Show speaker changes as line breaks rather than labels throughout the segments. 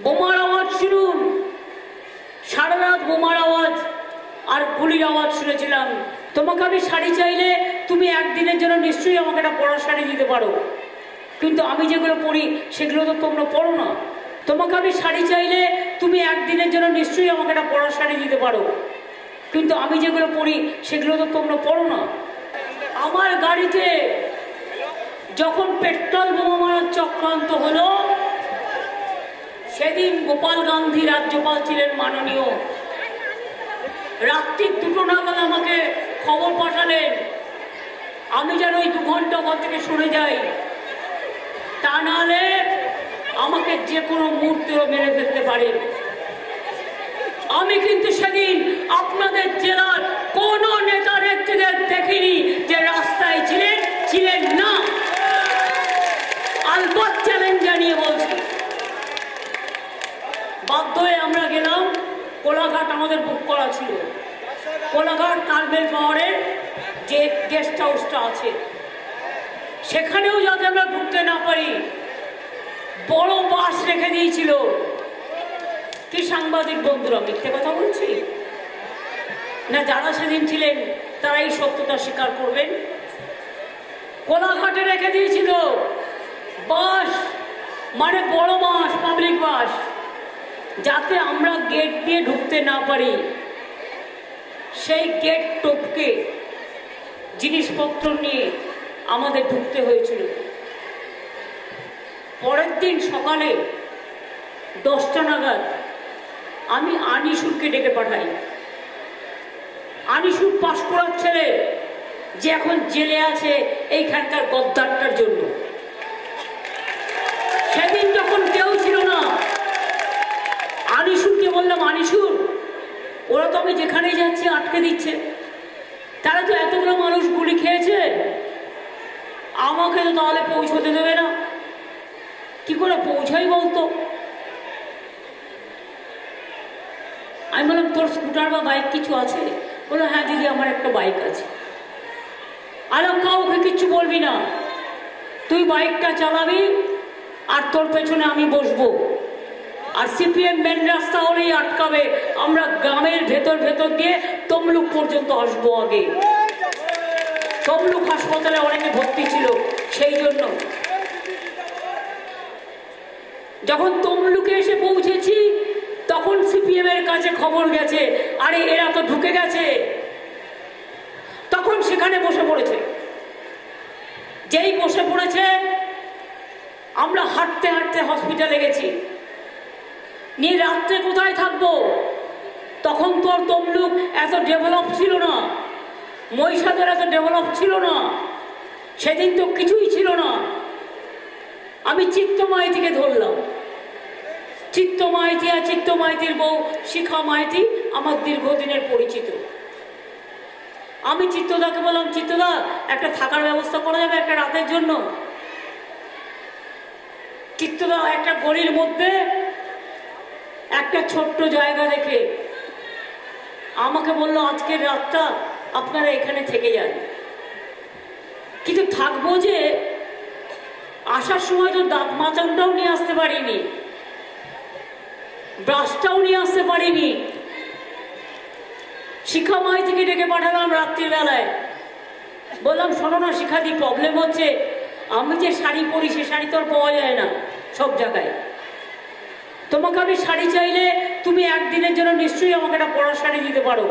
বোমার আওয়াজ শুনুন, সারা রাত বোমার আওয়াজ আর গুলির আওয়াজ শুনেছিলাম। তোমাকে আমি শাড়ি চাইলে তুমি একদিনের জন্য নিশ্চয়ই আমাকে একটা পরা শাড়ি দিতে পারো, কিন্তু আমি যেগুলো পরি সেগুলো তো তোমরা পরো না। তোমাকে আমি শাড়ি চাইলে তুমি একদিনের জন্য নিশ্চয়ই আমাকে একটা পরা শাড়ি দিতে পারো, কিন্তু আমি যেগুলো পরি সেগুলো তো তোমরা পরো না। আমার গাড়িতে যখন পেট্রোল বোমা মারার চক্রান্ত হলো, সেদিন গোপাল গান্ধী রাজ্যপাল ছিলেন মাননীয়, রাত্রি 2টো নাগাদ আমাকে খবর পাঠালেন আমি যেন ওই 2 ঘন্টা ঘর থেকে সরে যাই, তা নাহলে আমাকে যে কোনো মুহূর্তে মেরে ফেলতে পারে। আমি কিন্তু সেদিন আপনাদের জেলার কোন নেতা নেত্রীদের দেখিনি যে রাস্তায় ছিলেন না। আলবৎ চ্যালেঞ্জ জানিয়ে বলছি, বাধ্য হয়ে আমরা গেলাম। কোলাঘাট আমাদের বুক করা ছিল, কোলাঘাট কার্মেল পাওয়ারের যে গেস্ট হাউসটা আছে সেখানেও যাতে আমরা ঢুকতে না পারি বড় বাস রেখে দিয়েছিল। কি সাংবাদিক বন্ধুরা, মিথ্যে কথা বলছি না? যারা সেদিন ছিলেন তারাই সত্যতা স্বীকার করবেন। কোলাঘাটে রেখে দিয়েছিল বাস, মানে বড় বাস, পাবলিক বাস, যাতে আমরা গেট দিয়ে ঢুকতে না পারি। সেই গেট টপকে জিনিসপত্র নিয়ে আমাদের ঢুকতে হয়েছিল। পরের দিন সকালে 10টা নাগাদ আমি আনিসুরকে ডেকে পাঠাই। আনিসুর পাঁশকুড়ার ছেলে, যে এখন জেলে আছে এইখানকার গদ্দারটার জন্য। সেদিন যখন কেউ ছিল না, আনিসুরকে বললাম, আনিসুর, ওরা তো আমি যেখানেই যাচ্ছি আটকে দিচ্ছে, তারা তো এতগুলো মানুষ গুলি খেয়েছে, আমাকে তো তাহলে পৌঁছতে দেবে না। কি করে পৌঁছাই বলতো? আমি বললাম, তোর স্কুটার বা বাইক কিছু আছে? বললো, হ্যাঁ দিদি, আমার একটা বাইক আছে। আর কাউকে কিচ্ছু বলবি না, তুই বাইকটা চালাবি আর তোর পেছনে আমি বসবো, আর সিপিএম মেন রাস্তা হলেই আটকাবে, আমরা গ্রামের ভেতর দিয়ে তমলুক পর্যন্ত আসবো। আগে তমলুক হাসপাতালে অনেকে ভর্তি ছিল, সেই জন্য যখন তমলুকে এসে পৌঁছেছি তখন সিপিএম এর কাছে খবর গেছে, আরে এরা তো ঢুকে গেছে। তখন সেখানে বসে পড়েছে। যেই বসে পড়েছে, আমরা হাঁটতে হাঁটতে হসপিটালে গেছি। নিয়ে রাত্রে কোথায় থাকবো? তখন তো আর তমলুক এত ডেভেলপ ছিল না, মহিষাদল এত ডেভেলপ ছিল না, সেদিন তো কিছুই ছিল না। আমি চিত্ত মাইতিকে ধরলাম। চিত্ত মাইতি আর চিত্ত মাইতির বউ শিখা মাইতি আমার দীর্ঘদিনের পরিচিত। আমি চিত্তদাকে বললাম, চিত্তদা, একটা থাকার ব্যবস্থা করা যাবে একটা রাতের জন্য? চিত্তদা একটা গলির মধ্যে একটা ছোট্ট জায়গা দেখে আমাকে বললো, আজকের রাতটা আপনারা এখানে থেকে যান। কিন্তু থাকবো যে, আসার সময় তো দাঁত মাচানটাও নিয়ে আসতে পারিনি, ব্রাশটাও নিয়ে আসতে পারিনি। শিখা মাইতিকে ডেকে পাঠালাম রাত্রির বেলায়। বললাম, শোনো না শিখাদি, প্রবলেম হচ্ছে, আমি যে শাড়ি পরি সে শাড়ি তো আর পাওয়া যায় না সব জায়গায়। তোমাকে আমি শাড়ি চাইলে তুমি একদিনের জন্য নিশ্চয়ই আমাকে একটা পরা শাড়ি দিতে পারো,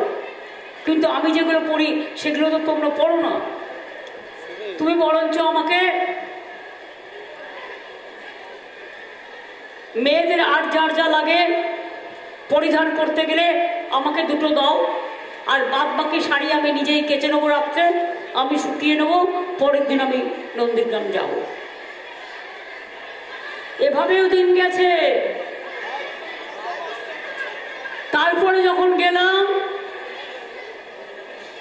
কিন্তু আমি যেগুলো পরি সেগুলো তো তোমরা পরো না। তুমি বরঞ্চ আমাকে মেয়েদের আর যার যা লাগে পরিধান করতে গেলে আমাকে 2টো দাও, আর বাদ বাকি শাড়ি আমি নিজেই কেচে নেবো, রাত্রে আমি শুকিয়ে নেবো, পরের দিন আমি নন্দীগ্রাম যাব। এভাবেও দিন গেছে। তারপরে যখন গেলাম,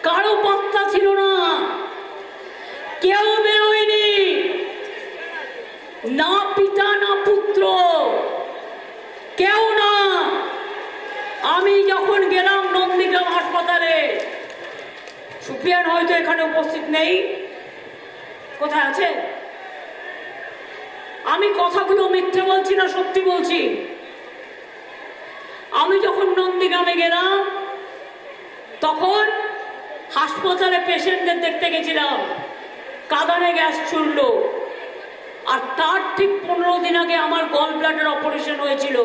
কারো পাত্তা ছিল না, কেউ বেরোয়নি, না পিতা না পুত্র, কেউ না। আমি যখন গেলাম নন্দীগ্রাম হাসপাতালে, সুফিয়ান হয়তো এখানে উপস্থিত নেই, কোথায় আছে? আমি কথাগুলো মিথ্যে বলছি না, সত্যি বলছি। আমি যখন নন্দীগ্রামে গেলাম তখন হাসপাতালে পেশেন্টদের দেখতে গেছিলাম, কাঁদানে গ্যাস ছুড়ল। আর তার ঠিক 15 দিন আগে আমার গল ব্লাডার অপারেশন হয়েছিল,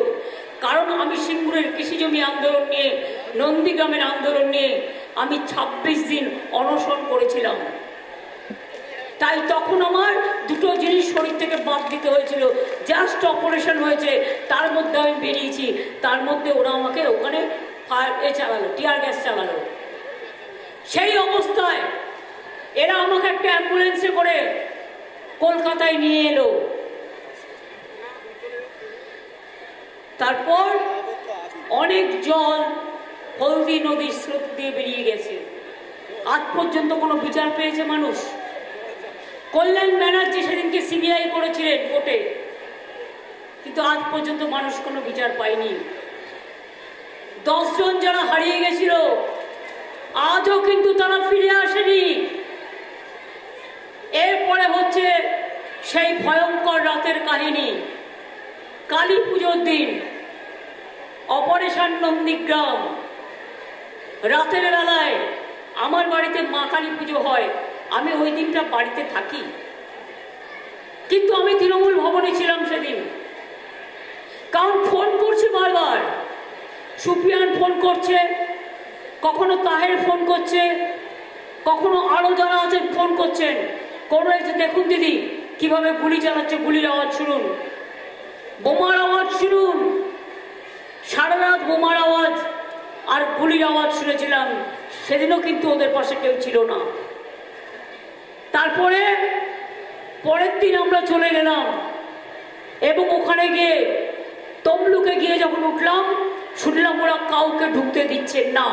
কারণ আমি সিঙ্গুরের কৃষি জমি আন্দোলন নিয়ে, নন্দীগ্রামের আন্দোলন নিয়ে আমি 26 দিন অনশন করেছিলাম। তাই তখন আমার দুটো জিনিস শরীর থেকে বাদ দিতে হয়েছিল। জাস্ট অপারেশন হয়েছে, তার মধ্যে আমি বেরিয়েছি, তার মধ্যে ওরা আমাকে ওখানে চালালো, টিয়ার গ্যাস চালালো। সেই অবস্থায় এরা আমাকে একটা অ্যাম্বুলেন্সে করে কলকাতায় নিয়ে এলো। তারপর অনেক জল হলদি নদীর স্রোত দিয়ে বেরিয়ে গেছে। আজ পর্যন্ত কোনো বিচার পেয়েছে মানুষ? কল্যাণ ব্যানার্জি সেদিনকে সিবিআই করেছিলেন কোর্টে, কিন্তু আজ পর্যন্ত মানুষ কোনো বিচার পায়নি। 10 জন যারা হারিয়ে গেছিল আজও কিন্তু তারা ফিরে আসেনি। এরপরে হচ্ছে সেই ভয়ঙ্কর রাতের কাহিনী। কালী পুজোর দিন অপারেশন নন্দীগ্রাম, রাতের বেলায় আমার বাড়িতে মা কালী পুজো হয়, আমি ওই দিনটা বাড়িতে থাকি, কিন্তু আমি তৃণমূল ভবনে ছিলাম সেদিন। কারণ ফোন করছে বারবার, সুফিয়ান ফোন করছে, কখনো তাহের ফোন করছে, কখনো আরো যারা আছেন ফোন করছেন, কোনো এসে দেখুন দিদি কিভাবে গুলি চালাচ্ছে, গুলির আওয়াজ শুনুন, বোমার আওয়াজ শুনুন। সারা রাত বোমার আওয়াজ আর গুলির আওয়াজ শুনেছিলাম। সেদিনও কিন্তু ওদের পাশে কেউ ছিল না। তারপরে পরের দিন আমরা চলে গেলাম এবং ওখানে গিয়ে তমলুকে গিয়ে যখন উঠলাম, শুনলাম ওরা কাউকে ঢুকতে দিচ্ছেন না।